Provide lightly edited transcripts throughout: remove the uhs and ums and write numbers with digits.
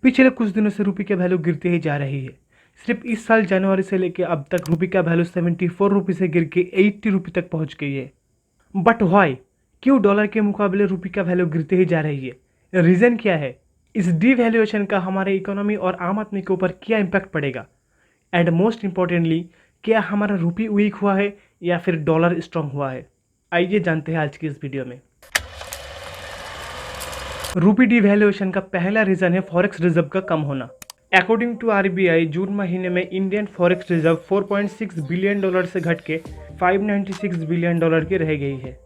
पिछले कुछ दिनों से रुपये की वैल्यू गिरती ही जा रही है। सिर्फ इस साल जनवरी से लेकर अब तक रुपये का वैल्यू 74 रुपये से गिर के 80 रुपये तक पहुंच गई है। बट वाई, क्यों डॉलर के मुकाबले रुपये का वैल्यू गिरती ही जा रही है? रीज़न क्या है? इस डिवैल्यूएशन का हमारे इकोनॉमी और आम आदमी के ऊपर क्या इम्पैक्ट पड़ेगा? एंड मोस्ट इम्पॉर्टेंटली, क्या हमारा रुपये वीक हुआ है या फिर डॉलर स्ट्रांग हुआ है? आइए जानते हैं आज की इस वीडियो में। रुपये डिवैल्यूएशन का पहला रीज़न है फॉरेक्स रिजर्व का कम होना। अकॉर्डिंग टू आरबीआई, जून महीने में Indian forex reserve 4.6 billion dollar से घट के 596 बिलियन डॉलर की रह गई है।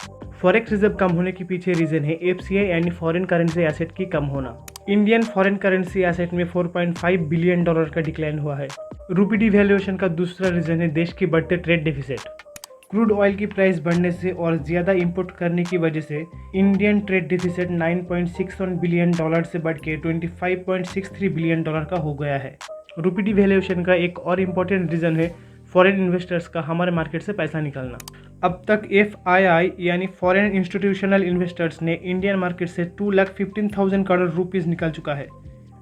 फॉरेक्स रिजर्व कम होने के पीछे रीज़न है एफसीआई यानी फॉरेन करेंसी एसेट की कम होना। इंडियन फॉरेन करेंसी एसेट में 4.5 बिलियन डॉलर का डिक्लाइन हुआ है। रुपये डिवैल्यूएशन का दूसरा रीज़न है देश की बढ़ते ट्रेड डेफिसिट। क्रूड ऑयल की प्राइस बढ़ने से और ज़्यादा इंपोर्ट करने की वजह से Indian trade deficit 9.61 billion dollar से बढ़ के 25.63 बिलियन डॉलर का हो गया है। रुपये डिवैल्यूएशन का एक और इम्पॉर्टेंट रीज़न है फॉरेन इन्वेस्टर्स का हमारे मार्केट से पैसा निकलना। अब तक FII यानी फॉरेन इंस्टीट्यूशनल इन्वेस्टर्स ने इंडियन मार्केट से 2,15,000 करोड़ रुपीज़ निकल चुका है।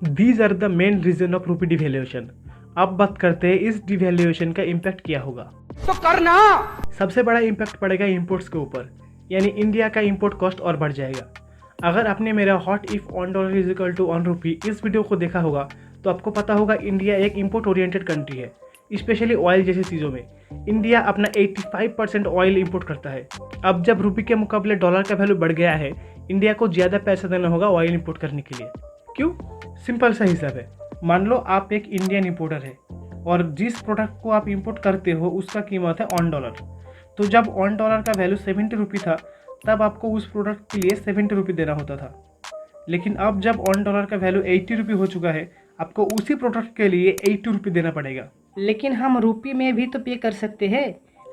These are the main reason of रुपये डिवैल्यूएशन। अब बात करते हैं इस डिवैल्यूएशन का इम्पैक्ट क्या होगा। तो करना सबसे बड़ा इम्पैक्ट पड़ेगा इंपोर्ट्स के ऊपर, यानी इंडिया का इंपोर्ट कॉस्ट और बढ़ जाएगा। अगर आपने मेरा हॉट इफ $1 इस वीडियो को देखा होगा तो आपको पता होगा इंडिया एक इंपोर्ट ओरिएंटेड कंट्री है, स्पेशली ऑयल जैसी चीज़ों में। इंडिया अपना 85% ऑयल इंपोर्ट करता है। अब जब रुपये के मुकाबले डॉलर का वैल्यू बढ़ गया है, इंडिया को ज़्यादा पैसा देना होगा ऑयल इंपोर्ट करने के लिए। क्यों? सिंपल सा हिसाब है। मान लो आप एक इंडियन इंपोर्टर है और जिस प्रोडक्ट को आप इंपोर्ट करते हो उसका कीमत है $1। तो जब $1 का वैल्यू 70 रुपये था, तब आपको उस प्रोडक्ट के लिए 70 रुपये देना होता था। लेकिन अब जब $1 का वैल्यू 80 रुपये हो चुका है, आपको उसी प्रोडक्ट के लिए 80 रुपये देना पड़ेगा। लेकिन हम रुपये में भी तो पे कर सकते हैं।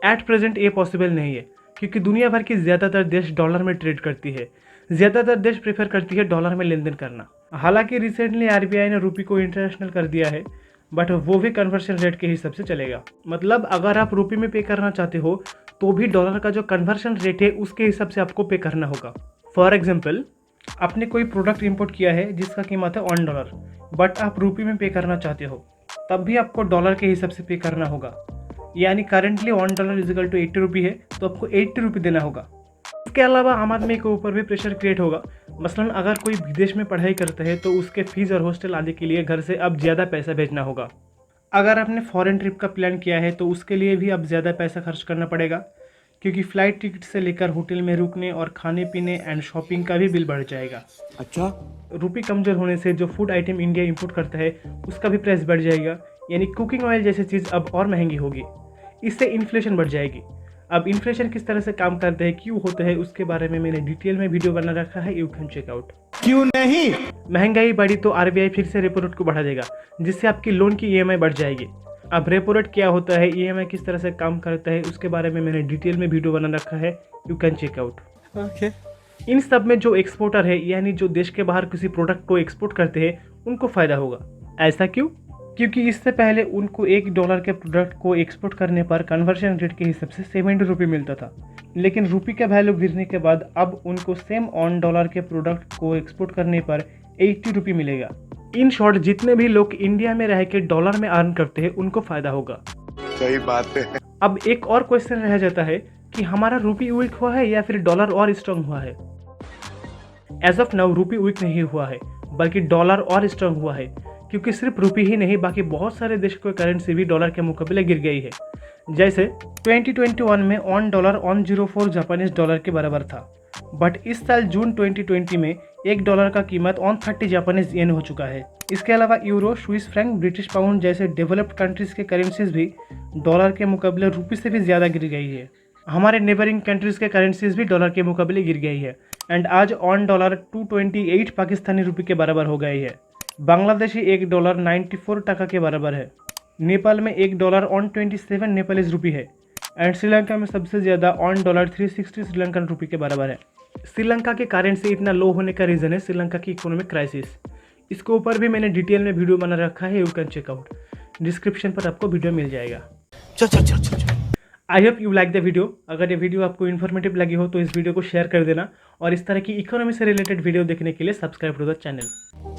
एट प्रेजेंट ये पॉसिबल नहीं है, क्योंकि दुनिया भर की ज़्यादातर देश डॉलर में ट्रेड करती है। ज़्यादातर देश प्रेफर करती है डॉलर में लेन देन करना। हालांकि रिसेंटली आरबीआई ने रुपये को इंटरनेशनल कर दिया है, बट वो भी कन्वर्शन रेट के हिसाब से चलेगा। मतलब अगर आप रुपये में पे करना चाहते हो तो भी डॉलर का जो कन्वर्शन रेट है उसके हिसाब से आपको पे करना होगा। फॉर एग्जांपल, आपने कोई प्रोडक्ट इंपोर्ट किया है जिसका कीमत है $1, बट आप रुपये में पे करना चाहते हो, तब भी आपको डॉलर के हिसाब से पे करना होगा। यानी करेंटली $1 = 80 रुपये है, तो आपको 80 रुपये देना होगा। इसके अलावा आम आदमी के ऊपर भी प्रेशर क्रिएट होगा। मसलन अगर कोई विदेश में पढ़ाई करता है तो उसके फीस और हॉस्टल आदि के लिए घर से अब ज़्यादा पैसा भेजना होगा। अगर आपने फॉरेन ट्रिप का प्लान किया है तो उसके लिए भी अब ज़्यादा पैसा खर्च करना पड़ेगा, क्योंकि फ़्लाइट टिकट से लेकर होटल में रुकने और खाने पीने एंड शॉपिंग का भी बिल बढ़ जाएगा। अच्छा, रुपये कमज़ोर होने से जो फूड आइटम इंडिया इंपोर्ट करता है उसका भी प्राइस बढ़ जाएगा, यानी कुकिंग ऑयल जैसी चीज़ अब और महंगी होगी। इससे इन्फ्लेशन बढ़ जाएगी। अब इन्फ्लेशन किस तरह से काम करते हैं, क्यों होते हैं, उसके बारे में मैंने डिटेल में वीडियो बना रखा है, यू कैन चेक आउट। क्यों नहीं? महंगाई बढ़ी तो आरबीआई फिर से रेपो रेट को बढ़ा देगा, जिससे आपकी लोन की ईएमआई बढ़ जाएगी। अब रेपो रेट क्या होता है, ईएमआई किस तरह से काम करता है, उसके बारे में मैंने डिटेल में वीडियो बना रखा है, you can check out. Okay. इन सब में जो एक्सपोर्टर है, यानी जो देश के बाहर किसी प्रोडक्ट को एक्सपोर्ट करते हैं, उनको फ़ायदा होगा। ऐसा क्यों? क्योंकि इससे पहले उनको $1 के प्रोडक्ट को एक्सपोर्ट करने पर कन्वर्शन रेट के हिसाब से 70 रुपये मिलता था। लेकिन रुपये का वैल्यू गिरने के बाद अब उनको सेम $1 के प्रोडक्ट को एक्सपोर्ट करने पर 80 रुपये मिलेगा। इन शॉर्ट, जितने भी लोग इंडिया में रह के डॉलर में अर्न करते हैं उनको फ़ायदा होगा। सही बात है। अब एक और क्वेश्चन रह जाता है कि हमारा रुपये वीक हुआ है या फिर डॉलर और स्ट्रांग हुआ है। एज ऑफ नाउ रुपये वीक नहीं हुआ है, बल्कि डॉलर और स्ट्रांग हुआ है, क्योंकि सिर्फ रुपये ही नहीं, बाकी बहुत सारे देश की करेंसी भी डॉलर के मुकाबले गिर गई है। जैसे 2021 में $1 104 जापानीज डॉलर के बराबर था, बट इस साल जून 2020 में $1 का कीमत 130 जापानीज येन हो चुका है। इसके अलावा euro, Swiss franc, British pound जैसे डेवलप्ड कंट्रीज के करेंसीज भी डॉलर के मुकाबले रुपये से भी ज़्यादा गिर गई है। हमारे नेबरिंग कंट्रीज़ के करेंसीज भी डॉलर के मुकाबले गिर गई है, एंड आज $1 228 पाकिस्तानी रुपये के बराबर हो गई है। बांग्लादेशी $1 94 टका के बराबर है। नेपाल में $1 127 नेपालीज रुपये है, एंड श्रीलंका में सबसे ज़्यादा $1 360 श्रीलंकन रुपये के बराबर है। श्रीलंका के करेंसी इतना लो होने का रीज़न है श्रीलंका की इकोनॉमिक क्राइसिस। इसके ऊपर भी मैंने डिटेल में वीडियो बना रखा है, you can check out. Description पर आपको वीडियो मिल जाएगा। चल। I hope you like the video. अगर ये वीडियो आपको इन्फॉर्मेटिव लगी हो तो इस वीडियो को शेयर कर देना, और इस तरह की इकोनॉमी से रिलेटेड वीडियो देखने के लिए सब्सक्राइब टू द चैनल।